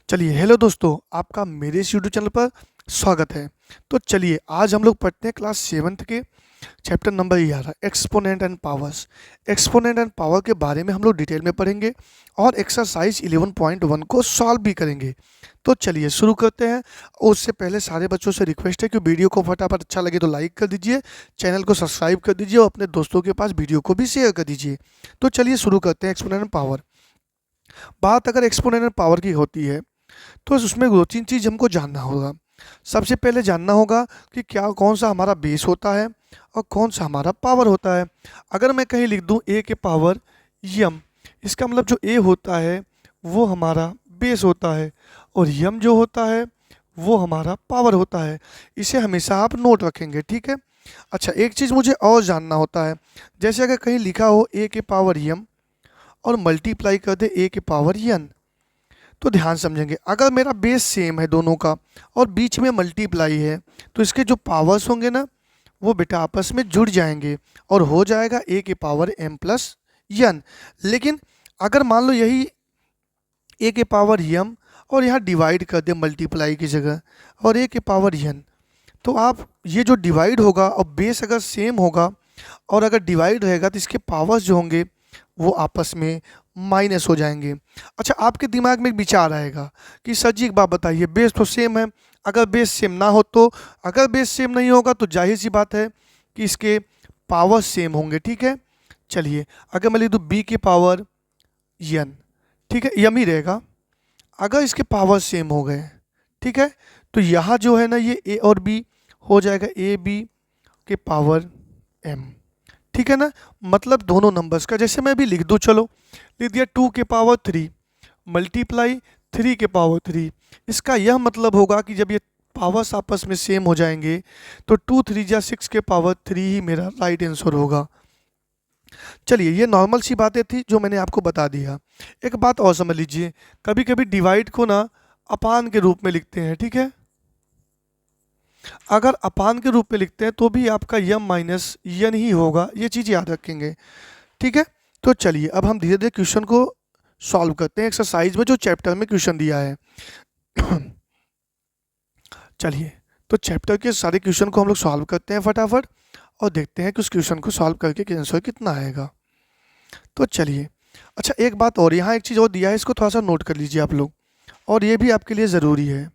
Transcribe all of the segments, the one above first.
चलिए हेलो दोस्तों, आपका मेरे इस यूट्यूब चैनल पर स्वागत है। तो चलिए आज हम लोग पढ़ते हैं क्लास 7th के chapter number 11 exponent and powers. Exponent and power के बारे में हम लोग डिटेल में पढ़ेंगे और एक्सरसाइज 11.1 को सॉल्व भी करेंगे। तो चलिए शुरू करते हैं। उससे पहले सारे बच्चों से रिक्वेस्ट है कि वीडियो को फटाफट अच्छा लगे तो लाइक कर दीजिए, चैनल को सब्सक्राइब कर दीजिए और अपने दोस्तों के पास वीडियो को भी शेयर कर दीजिए। तो चलिए शुरू करते हैं एक्सपोनेंट एंड पावर। बात अगर एक्सपोनेंट एंड पावर की होती है तो उसमें 2-3 चीज़ हमको जानना होगा। सबसे पहले जानना होगा कि क्या कौन सा हमारा बेस होता है और कौन सा हमारा पावर होता है। अगर मैं कहीं लिख दूं a के पावर यम, इसका मतलब जो a होता है वो हमारा बेस होता है और यम जो होता है वो हमारा पावर होता है। इसे हमेशा आप नोट रखेंगे, ठीक है। अच्छा, एक चीज़ मुझे और जानना होता है, जैसे अगर कहीं लिखा हो a के पावर यम और मल्टीप्लाई कर दे a के पावर यन, तो ध्यान समझेंगे। अगर मेरा बेस सेम है दोनों का और बीच में मल्टीप्लाई है तो इसके जो पावर्स होंगे ना वो बेटा आपस में जुड़ जाएंगे और हो जाएगा a के पावर m प्लस यन। लेकिन अगर मान लो यही a के पावर यम और यहाँ डिवाइड कर दे मल्टीप्लाई की जगह और a के पावर यन, तो आप ये जो डिवाइड होगा और बेस अगर सेम होगा और अगर डिवाइड रहेगा तो इसके पावर्स जो होंगे वो आपस में माइनस हो जाएंगे। अच्छा, आपके दिमाग में एक विचार आएगा कि सर जी एक बात बताइए, बेस तो सेम है, अगर बेस सेम ना हो तो, अगर बेस सेम नहीं होगा तो जाहिर सी बात है कि इसके पावर सेम होंगे, ठीक है। चलिए अगर मैं लिख दूँ बी के पावर यन, ठीक है, यम ही रहेगा। अगर इसके पावर सेम हो गए, ठीक है, तो यहाँ जो है ना ये ए और बी हो जाएगा ए बी के पावर एम, ठीक है ना। मतलब दोनों नंबर्स का, जैसे मैं भी लिख दूँ, चलो लिख दिया 2 के पावर 3 मल्टीप्लाई 3 के पावर 3। इसका यह मतलब होगा कि जब ये पावर्स आपस में सेम हो जाएंगे तो 2 3 या 6 के पावर 3 ही मेरा राइट आंसर होगा। चलिए ये नॉर्मल सी बातें थी जो मैंने आपको बता दिया। एक बात और समझ लीजिए, कभी कभी डिवाइड को ना अपान के रूप में लिखते हैं, ठीक है। अगर अपान के रूप में लिखते हैं तो भी आपका यम माइनस यन ही होगा, ये चीज़ याद रखेंगे, ठीक है। तो चलिए अब हम धीरे धीरे क्वेश्चन को सॉल्व करते हैं एक्सरसाइज में जो चैप्टर में क्वेश्चन दिया है। चलिए तो चैप्टर के सारे क्वेश्चन को हम लोग सॉल्व करते हैं फटाफट और देखते हैं कि उस क्वेश्चन को सॉल्व करके आंसर कितना आएगा। तो चलिए, अच्छा एक बात और, यहाँ एक चीज़ और दिया है, इसको थोड़ा सा नोट कर लीजिए आप लोग, और ये भी आपके लिए ज़रूरी है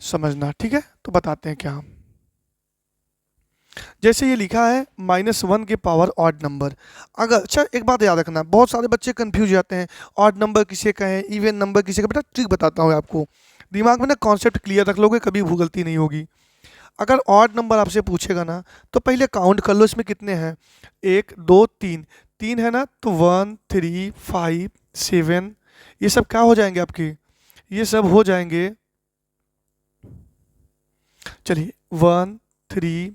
समझना, ठीक है। तो बताते हैं क्या। जैसे ये लिखा है -1 के पावर ऑड नंबर। अगर, अच्छा एक बात याद रखना, बहुत सारे बच्चे कंफ्यूज जाते हैं, ऑड नंबर किसे कहें, इवन नंबर किसे कहें। बेटा ट्रिक बताता हूँ आपको, दिमाग में ना कॉन्सेप्ट क्लियर रख लोगे कभी गलती नहीं होगी। अगर ऑड नंबर आपसे पूछेगा ना तो पहले काउंट कर लो इसमें कितने हैं, 1 2 3, 3 है ना, तो 1 3 5 7, ये सब क्या हो जाएंगे आपके, ये सब हो जाएंगे, चलिए 1 3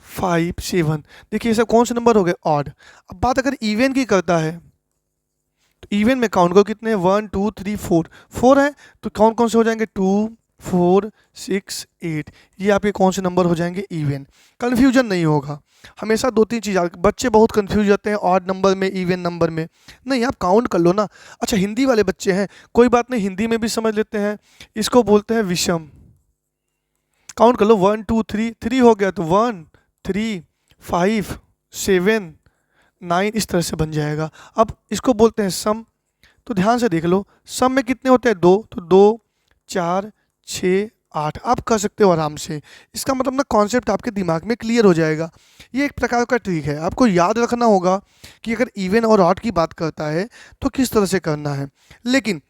5 7। देखिए ये सब कौन से नंबर हो गए, ऑड। अब बात अगर इवन की करता है तो इवन में काउंट करो कितने हैं, 1 2 3 4, 4 है तो कौन कौन से हो जाएंगे, 2 4 6 8, ये आपके कौन से नंबर हो जाएंगे, इवन। कन्फ्यूजन नहीं होगा, हमेशा 2-3 चीज़, बच्चे बहुत कन्फ्यूज जाते हैं ऑड नंबर में इवन नंबर में, नहीं आप काउंट कर लो ना। अच्छा हिंदी वाले बच्चे हैं, कोई बात नहीं, हिंदी में भी समझ लेते हैं, इसको बोलते हैं विषम। काउंट कर लो 1 2 3, 3 हो गया तो 1 3 5 7 9, इस तरह से बन जाएगा। अब इसको बोलते हैं सम, तो ध्यान से देख लो, सम में कितने होते हैं, 2, तो 2 4 6 8, आप कर सकते हो आराम से। इसका मतलब ना कॉन्सेप्ट आपके दिमाग में क्लियर हो जाएगा। ये एक प्रकार का ट्रिक है, आपको याद रखना होगा कि अगर इवन और ऑड की बात करता है तो किस तरह से करना है। लेकिन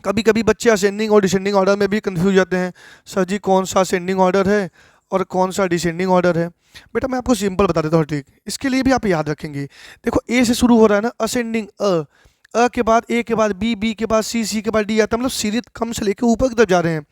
कभी कभी बच्चे असेंडिंग और डिसेंडिंग ऑर्डर में भी कंफ्यूज जाते हैं, सर जी कौन सा असेंडिंग ऑर्डर है और कौन सा डिसेंडिंग ऑर्डर है। बेटा मैं आपको सिंपल बता देता हूँ ट्रिक, इसके लिए भी आप याद रखेंगे। देखो ए से शुरू हो रहा है ना, असेंडिंग अ के बाद ए के बाद बी, बी के बाद सी, सी के बाद डी आता है, मतलब सीरीज कम से लेकर ऊपर की तरफ जा रहे हैं।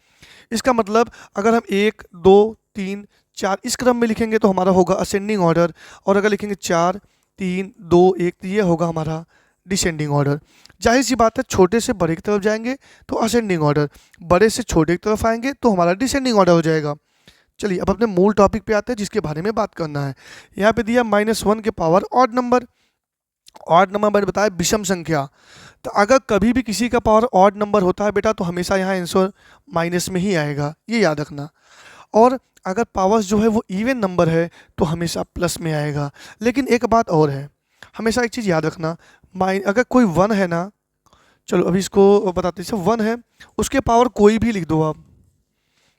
इसका मतलब अगर हम 1 2 3 4 इस क्रम में लिखेंगे तो हमारा होगा असेंडिंग ऑर्डर, और अगर लिखेंगे 4 3 2 1 तो ये होगा हमारा डिसेंडिंग ऑर्डर। जाहिर सी बात है, छोटे से बड़े की तरफ जाएंगे तो असेंडिंग ऑर्डर, बड़े से छोटे की तरफ आएंगे तो हमारा डिसेंडिंग ऑर्डर हो जाएगा। चलिए अब अपने मूल टॉपिक पे आते हैं जिसके बारे में बात करना है। यहाँ पे दिया -1 के power odd number. Odd number मैंने बताया विषम संख्या, तो अगर कभी भी किसी का पावर ऑड नंबर होता है बेटा तो हमेशा यहाँ आंसर माइनस में ही आएगा, ये याद रखना। और अगर पावर्स जो है वो इवन नंबर है तो हमेशा प्लस में आएगा। लेकिन एक बात और है, हमेशा एक चीज़ याद रखना, अगर कोई वन है ना, चलो अभी इसको बताते हैं, जैसे वन है उसके पावर कोई भी लिख दो आप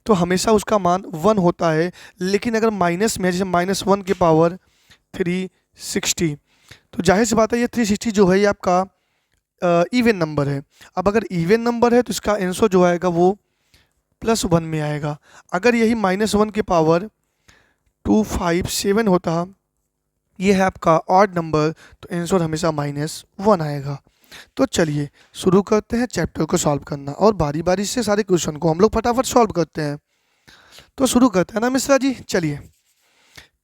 तो हमेशा उसका मान वन होता है। लेकिन अगर माइनस में, जैसे -1 के पावर 360, तो जाहिर सी बात है ये 360 जो है ये आपका इवन नंबर है। अब अगर इवन नंबर है तो इसका आंसर जो आएगा वो +1 में आएगा। अगर यही -1 के पावर 257 होता, ये है आपका ऑड नंबर, तो आंसर हमेशा -1 आएगा। तो चलिए शुरू करते हैं चैप्टर को सॉल्व करना, और बारी बारी से सारे क्वेश्चन को हम लोग फटाफट सॉल्व करते हैं। तो शुरू करते हैं ना मिश्रा जी। चलिए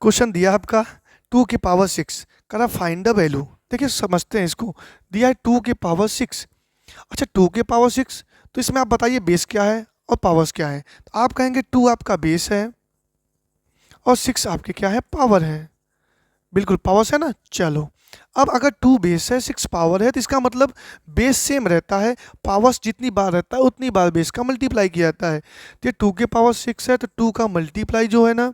क्वेश्चन दिया आपका 2 की पावर 6, करा फाइंड द वैल्यू। देखिए समझते हैं इसको, दिया है 2 की पावर 6। अच्छा 2 के पावर 6, तो इसमें आप बताइए बेस क्या है और पावर्स क्या है। तो आप कहेंगे 2 आपका बेस है और 6 आपके क्या है, पावर है। बिल्कुल पावर्स है ना। चलो अब अगर 2 बेस है 6 पावर है तो इसका मतलब बेस सेम रहता है, पावर्स जितनी बार रहता है उतनी बार बेस का मल्टीप्लाई किया जाता है। तो 2 के पावर 6 है तो 2 का मल्टीप्लाई जो है ना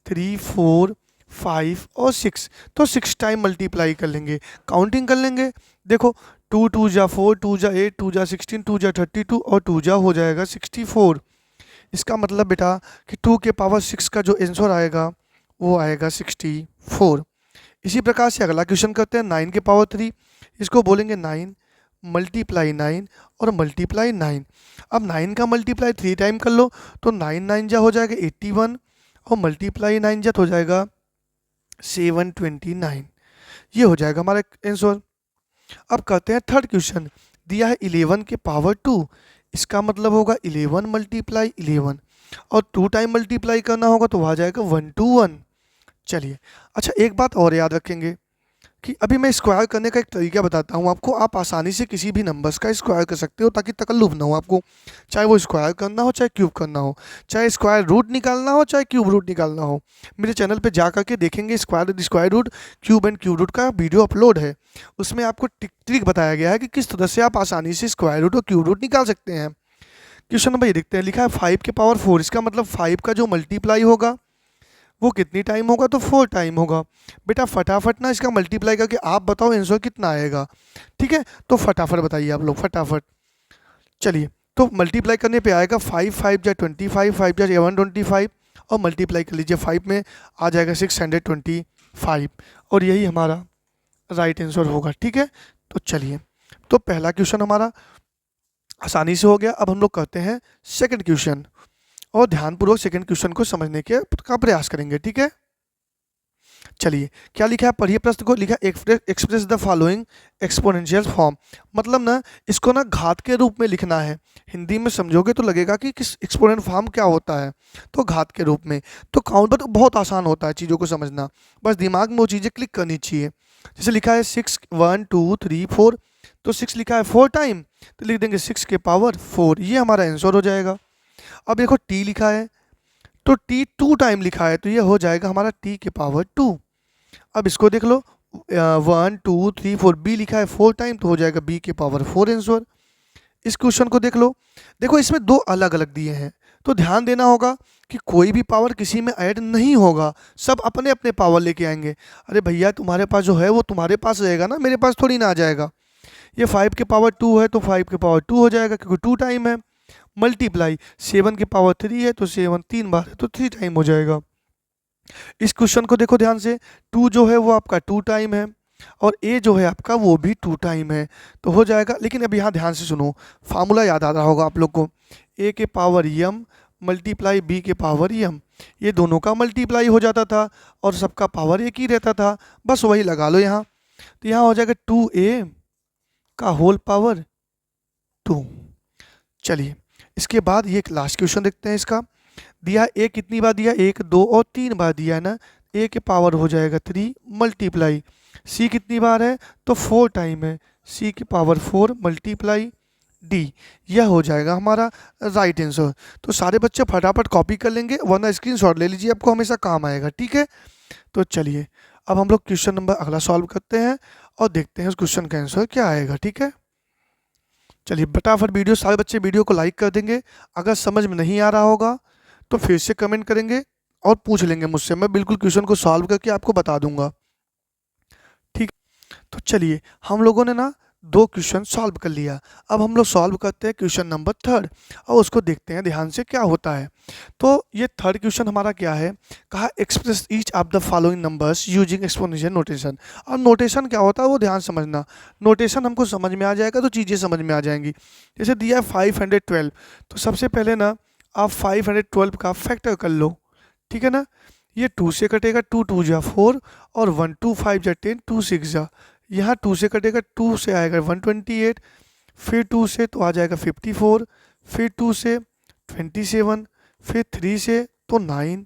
3, 4, 5 और 6, तो 6 टाइम मल्टीप्लाई कर लेंगे, काउंटिंग कर लेंगे। देखो 2 2 जा 4, 2 जा 8, 2 जा 16, 2 जा 32 और 2 जा हो जाएगा 64। इसका मतलब बेटा कि 2 के पावर 6 का जो आंसर आएगा वो आएगा 64। इसी प्रकार से अगला क्वेश्चन करते हैं 9 के पावर 3, इसको बोलेंगे 9 मल्टीप्लाई 9 और मल्टीप्लाई 9। अब 9 का मल्टीप्लाई 3 टाइम कर लो तो 9 9 जा हो जाएगा 81 और मल्टीप्लाई 9 जा तो हो जाएगा 729। ये हो जाएगा हमारा आंसर। अब करते हैं थर्ड क्वेश्चन, दिया है 11 के पावर 2, इसका मतलब होगा 11 मल्टीप्लाई 11 और 2 टाइम मल्टीप्लाई करना होगा तो वहाँ जाएगा 1 to 1। चलिए अच्छा एक बात और याद रखेंगे कि अभी मैं स्क्वायर करने का एक तरीका बताता हूँ आपको, आप आसानी से किसी भी नंबर्स का स्क्वायर कर सकते हो ताकि तकल्लुफ ना हो आपको, चाहे वो स्क्वायर करना हो चाहे क्यूब करना हो, चाहे स्क्वायर रूट निकालना हो चाहे क्यूब रूट निकालना हो। मेरे चैनल पे जा करके देखेंगे square root, cube and cube root का वीडियो अपलोड है, उसमें आपको ट्रिक बताया गया है कि किस तरह से आप आसानी से स्क्वायर रूट और क्यूब रूट निकाल सकते हैं। क्वेश्चन नंबर ये देखते हैं, लिखा है 5 के पावर 4, इसका मतलब 5 का जो मल्टीप्लाई होगा वो कितनी टाइम होगा, तो 4 टाइम होगा। बेटा फटाफट ना इसका मल्टीप्लाई करके आप बताओ आंसर कितना आएगा, ठीक है। तो फटाफट बताइए आप लोग फटाफट। चलिए तो मल्टीप्लाई करने पे आएगा 5 5 जा 25, 5 जा 125 और मल्टीप्लाई कर लीजिए 5 में आ जाएगा 625 और यही हमारा राइट आंसर होगा, ठीक है। तो चलिए तो पहला क्वेश्चन हमारा आसानी से हो गया। अब हम लोग करते हैं सेकंड क्वेश्चन और ध्यानपूर्वक सेकंड क्वेश्चन को समझने का प्रयास करेंगे, ठीक है। चलिए क्या लिखा है पढ़िए प्रश्न को, लिखा express the following exponential form, मतलब ना इसको ना घात के रूप में लिखना है। हिंदी में समझोगे तो लगेगा कि किस एक्सपोनेंट फॉर्म क्या होता है, तो घात के रूप में। तो काउंट पर तो बहुत आसान होता है चीज़ों को समझना, बस दिमाग में वो चीज़ें क्लिक करनी चाहिए। जैसे लिखा है 6 1 2 3 4, तो 6 लिखा है 4 टाइम तो लिख देंगे 6 के पावर 4, ये हमारा आंसर हो जाएगा। अब देखो टी लिखा है तो टी 2 टाइम लिखा है तो ये हो जाएगा हमारा टी के पावर 2। अब इसको देख लो 1 2 3 4, बी लिखा है 4 टाइम तो हो जाएगा बी के पावर 4 आंसर। इस क्वेश्चन को देख लो, देखो इसमें दो अलग अलग दिए हैं तो ध्यान देना होगा कि कोई भी पावर किसी में ऐड नहीं होगा, सब अपने अपने पावर लेके आएंगे। अरे भैया तुम्हारे पास जो है वो तुम्हारे पास रहेगा ना, मेरे पास थोड़ी ना आ जाएगा। ये 5 के पावर 2 है तो 5 के पावर 2 हो जाएगा क्योंकि 2 टाइम है। मल्टीप्लाई 7 के पावर 3 है तो 7 3 बार है तो 3 टाइम हो जाएगा। इस क्वेश्चन को देखो ध्यान से, 2 जो है वो आपका 2 टाइम है और ए जो है आपका वो भी 2 टाइम है तो हो जाएगा। लेकिन अब यहाँ ध्यान से सुनो, फार्मूला याद आ रहा होगा आप लोग को, ए के पावर यम मल्टीप्लाई बी के पावर यम, ये दोनों का मल्टीप्लाई हो जाता था और सबका पावर एक ही रहता था, बस वही लगा लो यहाँ। तो यहाँ हो जाएगा 2a का होल पावर 2। चलिए इसके बाद ये लास्ट क्वेश्चन देखते हैं। इसका दिया ए कितनी बार दिया, 1 2 और 3 बार दिया है ना, ए के पावर हो जाएगा 3 मल्टीप्लाई सी कितनी बार है तो 4 टाइम है, सी की पावर 4 मल्टीप्लाई डी, यह हो जाएगा हमारा राइट आंसर। तो सारे बच्चे फटाफट कॉपी कर लेंगे वरना स्क्रीनशॉट ले लीजिए, आपको हमेशा काम आएगा, ठीक है। तो चलिए अब हम लोग क्वेश्चन नंबर अगला सॉल्व करते हैं और देखते हैं उस क्वेश्चन का आंसर क्या आएगा, ठीक है। चलिए फटाफट वीडियो, सारे बच्चे वीडियो को लाइक कर देंगे। अगर समझ में नहीं आ रहा होगा तो फिर से कमेंट करेंगे और पूछ लेंगे मुझसे, मैं बिल्कुल क्वेश्चन को सॉल्व करके आपको बता दूंगा। ठीक, तो चलिए हम लोगों ने ना 2 क्वेश्चन सॉल्व कर लिया। अब हम लोग सॉल्व करते हैं क्वेश्चन नंबर 3 और उसको देखते हैं ध्यान से क्या होता है। तो ये 3rd क्वेश्चन हमारा क्या है, कहा express each of the following numbers using exponential notation. और नोटेशन क्या होता है वो ध्यान समझना। नोटेशन हमको समझ में आ जाएगा तो चीज़ें समझ में आ जाएंगी। जैसे दिया है 512, तो सबसे पहले ना आप 512 का फैक्टर कर लो। ठीक है ना, ये 2 से कटेगा, 2 2 जा 4 और 1 2 5 जा 10, 2 6 जा, यहाँ 2 से कटेगा, 2 से आएगा 128, फिर 2 से तो आ जाएगा 54, फिर 2 से 27, फिर 3 से तो 9,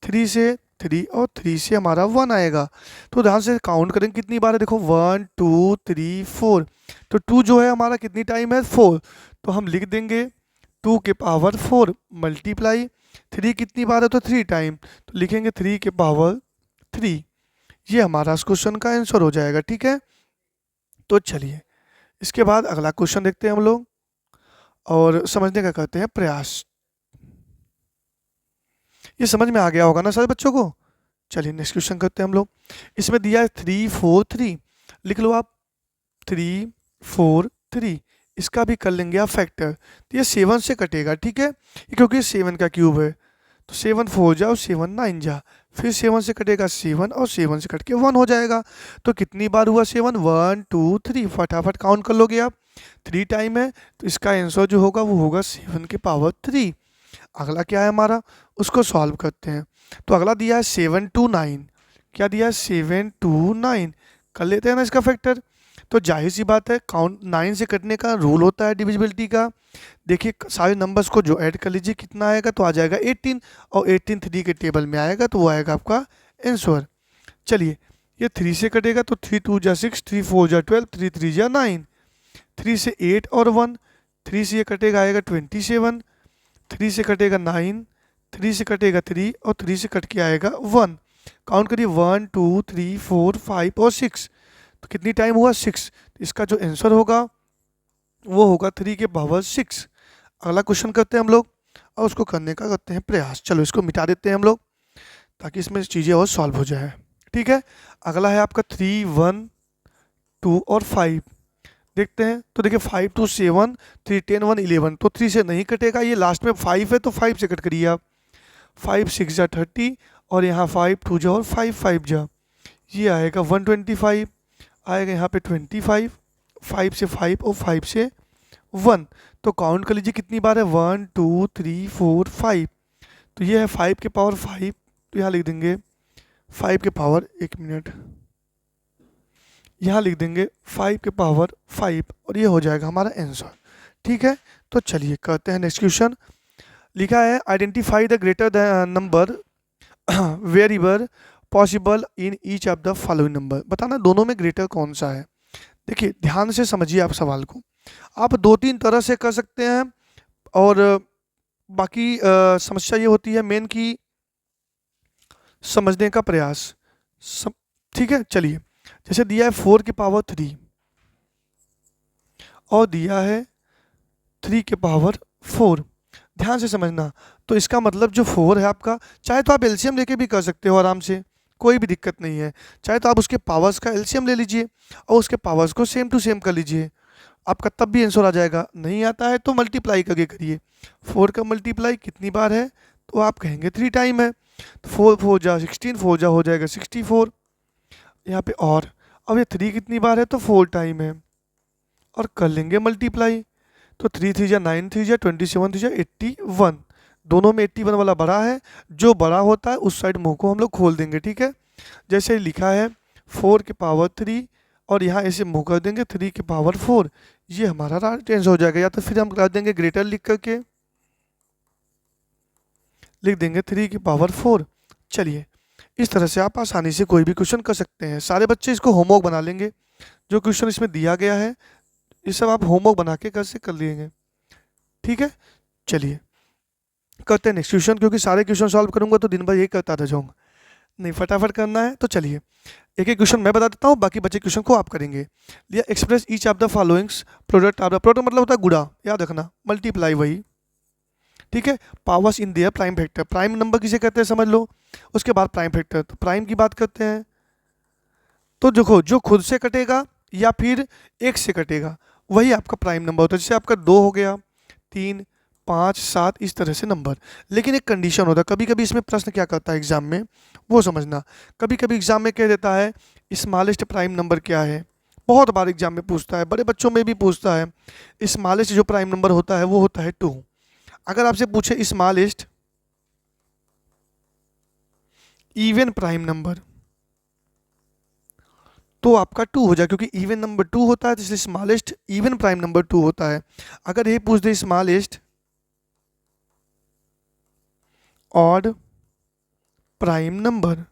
3 से 3 और 3 से हमारा 1 आएगा। तो ध्यान से काउंट करेंगे कितनी बार है, देखो 1 2 3 4, तो 2 जो है हमारा कितनी टाइम है 4, तो हम लिख देंगे 2 के पावर 4 मल्टीप्लाई 3 कितनी बार है तो 3 टाइम, तो लिखेंगे 3 के पावर 3। ये हमारा इस क्वेश्चन का आंसर हो जाएगा। ठीक है, तो चलिए इसके बाद अगला क्वेश्चन देखते हैं हम लोग और समझने का करते हैं प्रयास। ये समझ में आ गया होगा ना सारे बच्चों को। चलिए नेक्स्ट क्वेश्चन करते हैं हम लोग। इसमें दिया है 3 4 3, लिख लो आप 3 4 3, इसका भी कर लेंगे आप फैक्टर, तो ये 7 से कटेगा। ठीक है, क्योंकि 7 का क्यूब है, तो 7 4 जा और 7 9 जा, फिर 7 से कटेगा 7 और 7 से कट के 1 हो जाएगा। तो कितनी बार हुआ 7, 1 2 3, फटाफट काउंट कर लोगे आप, 3 टाइम है, तो इसका आंसर जो होगा वो होगा 7 के पावर 3। अगला क्या है हमारा, उसको सॉल्व करते हैं। तो अगला दिया है 7 2 9, क्या दिया है 7 2 9, कर लेते हैं ना इसका फैक्टर। तो जाहिर सी बात है काउंट 9 से कटने का रूल होता है डिविजिबिलिटी का। देखिए सारे नंबर्स को जो ऐड कर लीजिए कितना आएगा, तो आ जाएगा 18 और 18 3 के टेबल में आएगा, तो वो आएगा आपका आंसर। चलिए ये 3 से कटेगा, तो 3 2 जा 6, 3 4 जा 12, 3 3 जा 9, 3 से 8 और 1, 3 से ये कटेगा आएगा 27, 3 से कटेगा 9, 3 से कटेगा 3 और 3 से कट के आएगा 1। काउंट करिए 1 2 3 4 5 और 6, तो कितनी टाइम हुआ 6, तो इसका जो आंसर होगा वो होगा 3 के पावर 6। अगला क्वेश्चन करते हैं हम लोग और उसको करने का करते हैं प्रयास। चलो इसको मिटा देते हैं हम लोग ताकि इसमें चीज़ें और सॉल्व हो जाए। ठीक है, अगला है आपका 3 1 2 और 5, देखते हैं। तो देखिए 5 2 7, 3 10 1 11, तो 3 से नहीं कटेगा, ये लास्ट में 5 है तो 5 से कट करिए आप, 5 6 जा 30 और यहाँ 5 2 जा और 5 5 जा, ये आएगा 125, आएगा यहाँ पे 25, 5 से 5 और 5 से 1, तो काउंट कर लीजिए कितनी बार है 1 2 3 4 5, तो ये है 5 के पावर 5, तो यहाँ लिख देंगे 5 के पावर, एक मिनट, यहाँ लिख देंगे 5 के पावर 5 और ये हो जाएगा हमारा आंसर। ठीक है, तो चलिए करते हैं नेक्स्ट क्वेश्चन। लिखा है identify the greater number variable possible in each of the following number. बताना दोनों में ग्रेटर कौन सा है। देखिए ध्यान से समझिए आप सवाल को, आप 2-3 तरह से कर सकते हैं और बाकी समस्या ये होती है मेन की समझने का प्रयास। ठीक है, चलिए जैसे दिया है 4 के पावर 3 और दिया है 3 के पावर 4, ध्यान से समझना। तो इसका मतलब जो 4 है आपका, चाहे तो आप एलसीएम लेके भी कर सकते हो आराम से, कोई भी दिक्कत नहीं है। चाहे तो आप उसके पावर्स का एलसीएम ले लीजिए और उसके पावर्स को सेम टू सेम कर लीजिए, आपका तब भी आंसर आ जाएगा। नहीं आता है तो मल्टीप्लाई करके करिए, 4 का मल्टीप्लाई कितनी बार है, तो आप कहेंगे 3 टाइम है, तो 4 4 जा 16, 4 जा हो जाएगा 64 यहाँ पे। और अब ये 3 कितनी बार है, तो 4 टाइम है और कर लेंगे मल्टीप्लाई, तो 3 3 जा 9, 3 जा 27, 3 जा 81, दोनों में 81 वाला बड़ा है, जो बड़ा होता है उस साइड मुंह को हम लोग खोल देंगे। ठीक है, जैसे लिखा है 4 के पावर 3 और यहाँ ऐसे मुंह कर देंगे 3 के पावर 4, ये हमारा राइट आंसर हो जाएगा। या तो फिर हम कर देंगे ग्रेटर लिख करके लिख देंगे 3 की पावर 4। चलिए इस तरह से आप आसानी से कोई भी क्वेश्चन कर सकते हैं। सारे बच्चे इसको होमवर्क बना लेंगे, जो क्वेश्चन इसमें दिया गया है ये सब आप होमवर्क बना के कैसे कर लेंगे। ठीक है, चलिए करते हैं नेक्स्ट क्वेश्चन, क्योंकि सारे क्वेश्चन सॉल्व करूंगा तो दिन भर यही करता रह जाऊंगा। नहीं, फटाफट करना है तो चलिए एक एक क्वेश्चन मैं बता देता हूँ, बाकी बचे क्वेश्चन को आप करेंगे। लिया express each of the followings product of the product मतलब होता है गुणा, याद रखना, मल्टीप्लाई वही, ठीक है। Powers in their prime factor, prime number किसे कहते हैं समझ लो। उसके बाद प्राइम फैक्टर, तो प्राइम की बात करते हैं। तो देखो जो खुद से कटेगा या फिर एक से कटेगा वही आपका प्राइम नंबर होता है। जैसे आपका 2 हो गया, 3, 5, 7 इस तरह से नंबर। लेकिन एक कंडीशन होता है, कभी कभी इसमें प्रश्न क्या करता है एग्जाम में वो समझना। कभी कभी एग्जाम में कह देता है स्मॉलेस्ट प्राइम नंबर क्या है, बहुत बार एग्जाम में पूछता है, बड़े बच्चों में भी पूछता है। स्मॉलेस्ट जो प्राइम नंबर होता है वो होता है 2। अगर आपसे पूछे स्मॉलेस्ट इवन प्राइम नंबर तो आपका 2 हो जाए, क्योंकि इवन नंबर 2 होता है, तो इसलिए स्मॉलेस्ट इवन प्राइम नंबर 2 होता है। अगर ये पूछ दे स्मॉलेस्ट ऑड प्राइम नंबर,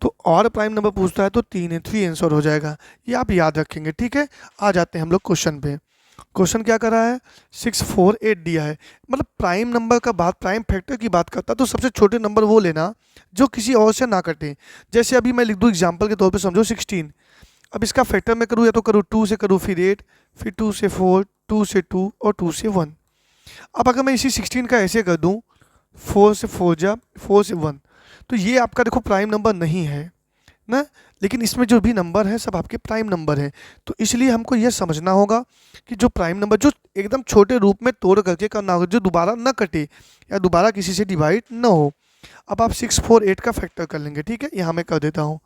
तो और प्राइम नंबर पूछता है तो 3 है, 3 आंसर हो जाएगा। ये आप याद रखेंगे, ठीक है। आ जाते हैं हम लोग क्वेश्चन पे। क्वेश्चन क्या कर रहा है, 648 दिया है, मतलब प्राइम नंबर का बात, प्राइम फैक्टर की बात करता है तो सबसे छोटे नंबर वो लेना जो किसी और से ना कटे। जैसे अभी मैं लिख दूँ एग्जाम्पल के तौर पे, समझो 16। अब इसका फैक्टर मैं करूँ या तो करूँ 2 से करूँ, फिर 8, फिर 2 से 4, 2 से 2 और 2 से 1। अब अगर मैं इसी 16 का ऐसे कर दूँ 4 से 4 जा 4 से 1, तो ये आपका देखो प्राइम नंबर नहीं है ना। लेकिन इसमें जो भी नंबर है सब आपके प्राइम नंबर हैं। तो इसलिए हमको यह समझना होगा कि जो प्राइम नंबर जो एकदम छोटे रूप में तोड़ करके करना होगा, जो दोबारा ना कटे या दोबारा किसी से डिवाइड ना हो। अब आप 648 का फैक्टर कर लेंगे, ठीक है। यहाँ मैं कर देता हूँ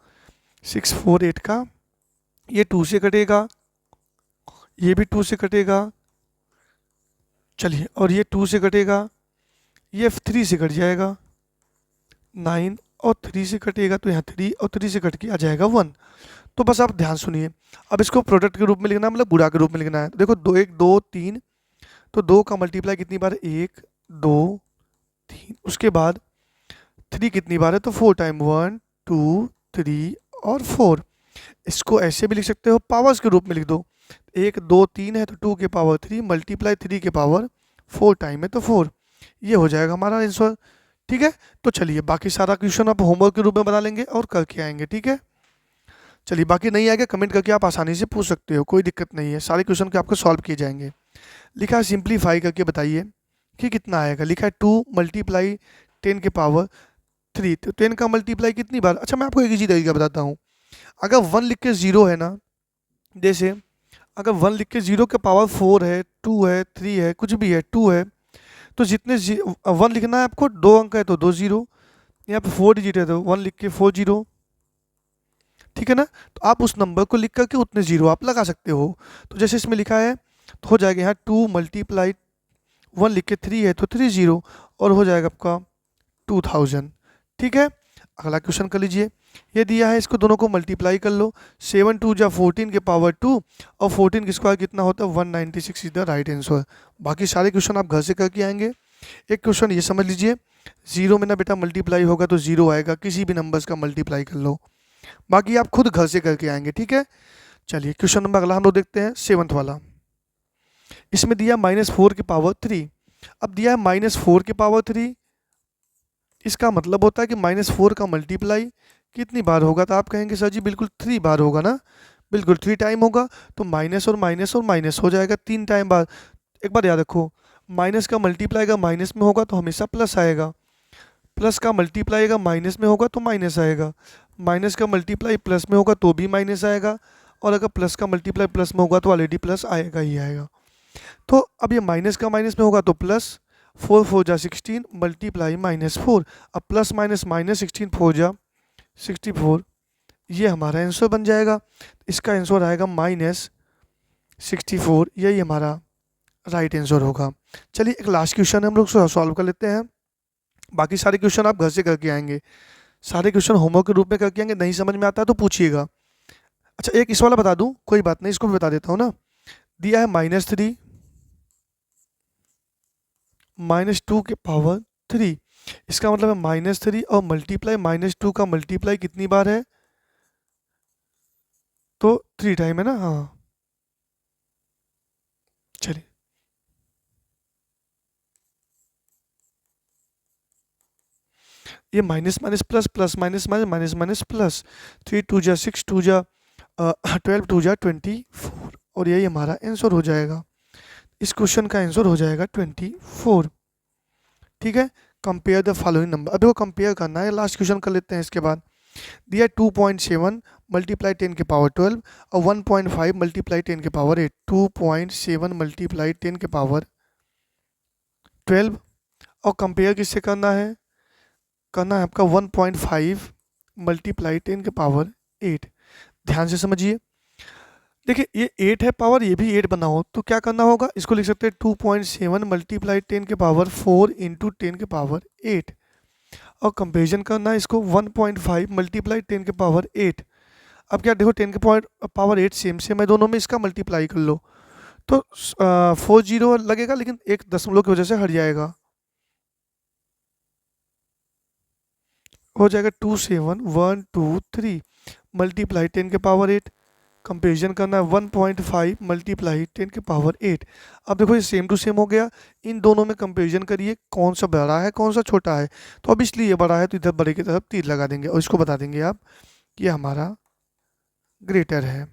648 का, ये 2 से कटेगा, ये भी 2 से कटेगा, चलिए, और ये 2 से कटेगा, ये 3 से कट जाएगा, 9, और 3 से कटेगा तो यहाँ 3 और 3 से कट के आ जाएगा 1। तो बस आप ध्यान सुनिए। अब इसको प्रोडक्ट के रूप में लिखना है, मतलब गुणा के रूप में लिखना है। देखो 2 1 2 3, तो 2 का मल्टीप्लाई कितनी बार, 1 2 3, उसके बाद 3 कितनी बार है, तो 4 टाइम, 1 2 3 और 4। इसको ऐसे भी लिख सकते हो, पावर्स के रूप में लिख दो। 1 2 3 है तो 2 के पावर 3 मल्टीप्लाई 3 के पावर 4 टाइम है तो 4। ये हो जाएगा हमारा आंसर, ठीक है। तो चलिए बाकी सारा क्वेश्चन आप होमवर्क के रूप में बना लेंगे और करके आएंगे, ठीक है। चलिए बाकी नहीं आएगा कमेंट करके आप आसानी से पूछ सकते हो, कोई दिक्कत नहीं है, सारे क्वेश्चन के आपको सॉल्व किए जाएंगे। लिखा है सिंप्लीफाई करके बताइए कि कितना आएगा। लिखा है 2 मल्टीप्लाई 10 के पावर 3, तो 10 का मल्टीप्लाई कितनी बार। अच्छा मैं आपको एक इजी तरीका बताता हूँ। अगर 1 लिख के 0 है ना, जैसे अगर 1 लिख के 0 के पावर 4 है, 2 है, 3 है, कुछ भी है, 2 है, तो जितने 1 लिखना है आपको, 2 अंक है तो 2 0, यहाँ पे 4 डिजिट है तो 1 लिख के 4 0, ठीक है ना। तो आप उस नंबर को लिख करके उतने जीरो आप लगा सकते हो। तो जैसे इसमें लिखा है तो हो जाएगा यहाँ 2 मल्टीप्लाई 1 लिख के 3 है तो 3 0, और हो जाएगा आपका 2000, ठीक है। अगला क्वेश्चन कर लीजिए। ये दिया है, इसको दोनों को मल्टीप्लाई कर लो। 7 2 जा 14 के पावर 2 और 14 के स्क्वायर कितना होता है, 196 इज द राइट आंसर। बाकी सारे क्वेश्चन आप घर से करके आएंगे। एक क्वेश्चन ये समझ लीजिए, जीरो में ना बेटा मल्टीप्लाई होगा तो जीरो आएगा, किसी भी नंबर्स का मल्टीप्लाई कर लो। बाकी आप खुद घर से करके आएंगे, ठीक है। चलिए क्वेश्चन नंबर अगला हम लोग देखते हैं 7th वाला। इसमें दिया -4 के पावर 3। अब दिया है -4 के पावर 3, इसका मतलब होता है कि -4 का मल्टीप्लाई कितनी बार होगा, तो आप कहेंगे सर जी बिल्कुल 3 बार होगा ना, बिल्कुल 3 टाइम होगा। तो माइनस और माइनस और माइनस हो जाएगा 3 टाइम बाद। एक बार याद रखो, माइनस का मल्टीप्लाई अगर माइनस में होगा तो हमेशा प्लस आएगा, प्लस का मल्टीप्लाई अगर माइनस में होगा तो माइनस आएगा, माइनस का मल्टीप्लाई प्लस में होगा तो भी माइनस आएगा, और अगर प्लस का मल्टीप्लाई प्लस में होगा तो ऑलरेडी प्लस आएगा ही आएगा। तो अब ये माइनस का माइनस में होगा तो प्लस, 4 4 जा 16 मल्टीप्लाई -4। अब प्लस माइनस -16 4 जा 64, ये हमारा आंसर बन जाएगा। इसका आंसर आएगा -64, यही हमारा राइट आंसर होगा। चलिए एक लास्ट क्वेश्चन हम लोग सॉल्व कर लेते हैं। बाकी सारे क्वेश्चन आप घर से करके आएंगे, सारे क्वेश्चन होमवर्क के रूप में करके आएंगे। नहीं समझ में आता है तो पूछिएगा। अच्छा एक इस वाला बता दूं, कोई बात नहीं, इसको भी बता देता हूँ ना। दिया है -3 -2 के पावर 3, इसका मतलब है -3 और मल्टीप्लाई -2 का मल्टीप्लाई कितनी बार है, तो 3 टाइम है ना। हाँ चलिए ये minus minus plus, plus minus minus, minus minus plus, 3 2 जा 6, 2 जा 12, 2 जा 24, और यही हमारा आंसर हो जाएगा। इस क्वेश्चन का आंसर हो जाएगा 24। ठीक है, कंपेयर द फॉलोइंग नंबर। अब देखो कंपेयर करना है, लास्ट क्वेश्चन कर लेते हैं इसके बाद। दिया 2.7 मल्टीप्लाई 10 के पावर 12 और 1.5 मल्टीप्लाई 10 के पावर 8। 2.7 मल्टीप्लाई 10 के पावर 12 और कंपेयर किससे करना है? करना है आपका 1.5 मल्टीप्लाई 10 के पावर 8। ध्यान से समझिए, देखिए ये 8 है पावर, ये भी 8 बना हो तो क्या करना होगा? इसको लिख सकते हैं 2.7 मल्टीप्लाई 10 के पावर 4 इंटू 10 के पावर 8, और कंपेरिजन करना है इसको 1.5 मल्टीप्लाई 10 के पावर 8। अब क्या देखो 10 के पावर 8 सेम सेम है दोनों में, इसका मल्टीप्लाई कर लो तो 4 जीरो लगेगा, लेकिन एक दशमलव की वजह से हट जाएगा, हो जाएगा 27123 मल्टीप्लाई 10 के पावर 8। कंपेरिजन करना है 1.5 मल्टीप्लाई 10 के पावर 8। अब देखो ये सेम टू सेम हो गया, इन दोनों में कंपेरिजन करिए कौन सा बड़ा है कौन सा छोटा है। तो अब इसलिए ये बड़ा है तो इधर बड़े की तरफ तीर लगा देंगे और इसको बता देंगे आप कि ये हमारा ग्रेटर है,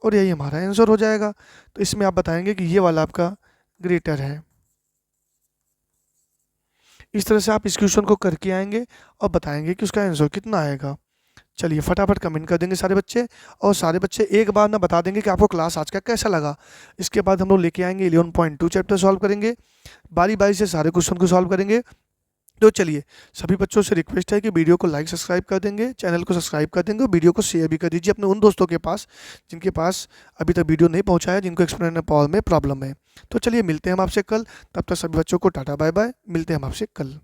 और यही हमारा आंसर हो जाएगा। तो इसमें आप बताएंगे कि ये वाला आपका ग्रेटर है। इस तरह से आप इस क्वेश्चन को करके आएंगे और बताएंगे कि उसका आंसर कितना आएगा। चलिए फटाफट कमेंट कर देंगे सारे बच्चे, और सारे बच्चे एक बार ना बता देंगे कि आपको क्लास आज का कैसा लगा। इसके बाद हम लोग लेके आएंगे 11.2 चैप्टर सॉल्व करेंगे, बारी बारी से सारे क्वेश्चन को सॉल्व करेंगे। तो चलिए सभी बच्चों से रिक्वेस्ट है कि वीडियो को लाइक सब्सक्राइब कर देंगे, चैनल को सब्सक्राइब कर देंगे, और वीडियो को शेयर भी कर दीजिए अपने उन दोस्तों के पास जिनके पास अभी तक वीडियो नहीं पहुंचा है, जिनको एक्सप्लेनर पावर में प्रॉब्लम है। तो चलिए मिलते हैं हम आपसे कल, तब तक सभी बच्चों को टाटा बाय बाय, मिलते हैं हम आपसे कल।